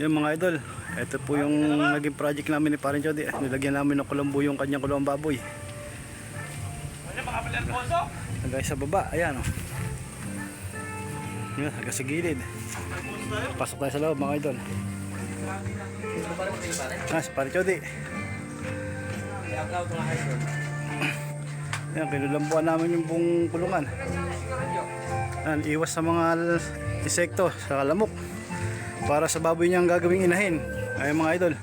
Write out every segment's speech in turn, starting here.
Yung mga idol, ito po yung naging project namin ni Parin Jody. Nilagyan namin ng kulambu yung kanyang kulawang baboy. Hanggang sa baba, ayan o. Yan, hanggang sa gilid. Pasok tayo sa loob mga idol. Si Parin Jody. Yan, kinulambuan namin yung buong kulungan. Yan, iwas sa mga insekto, sa lamok. Para sa baboy niyang gagawing inahin. Ayun mga idol,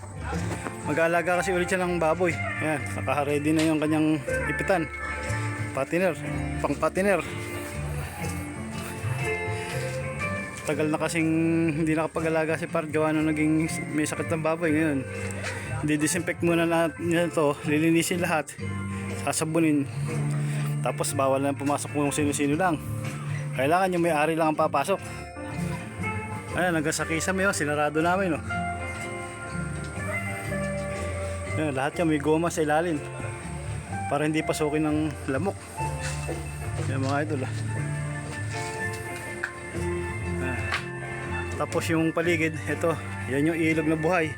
mag-aalaga kasi ulit siya ng baboy. Ayan, naka-ready na yung kanyang ipitan, patiner, pang patiner. Tagal na kasing hindi nakapag-alaga si Par, gawa nung naging may sakit ng baboy. Ngayon didisinfect muna natin ito, lilinisin lahat, sasabunin, tapos bawal na pumasok kung sino-sino lang. Kailangan yung may-ari lang ang papasok. Ayan, hanggang sa kisame, oh, sinarado namin, oh. Ayan, lahat yan may goma sa ilalim para hindi pasukin ng lamok. Ayan mga idol, ah. Ayan. Tapos yung paligid, ito, yan yung ilog na buhay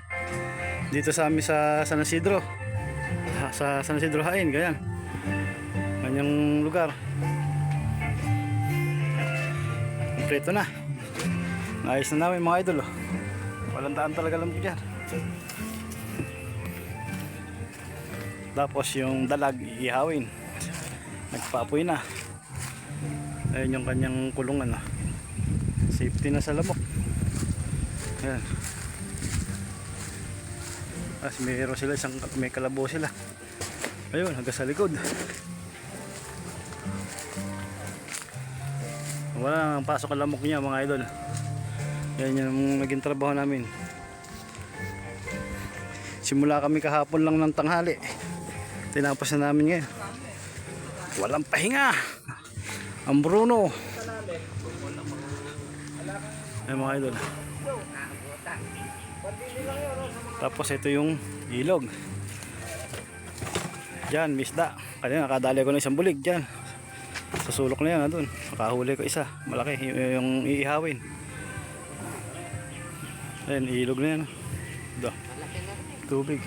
dito sa amin sa San Isidro, sa San Isidro Hain, ganyan, ganyang lugar. Kompleto na. Ayos na namin mga idol, oh. Walang daan talaga lang dyan. Tapos yung dalag iihawin, nagpaapoy na. Ayun yung kanyang kulungan, oh. Safety na sa lamok. Ayan. Mayroon sila may kalabo sila. Ayun, hanggang sa likod. Wala nang pasok ang lamok niya mga idol. Yan yung naging trabaho namin. Simula kami kahapon lang ng tanghali, tinapos na namin ngayon. Walang pahinga ang Bruno. Ay mga idol. Tapos ito yung ilog. Diyan, misda. Kanina nakadali ko ng isang bulig diyan. Sa sulok na yan, doon. Nakahuli ko isa. Malaki yung iihawin. Ayan, ilog na yan. Tubig.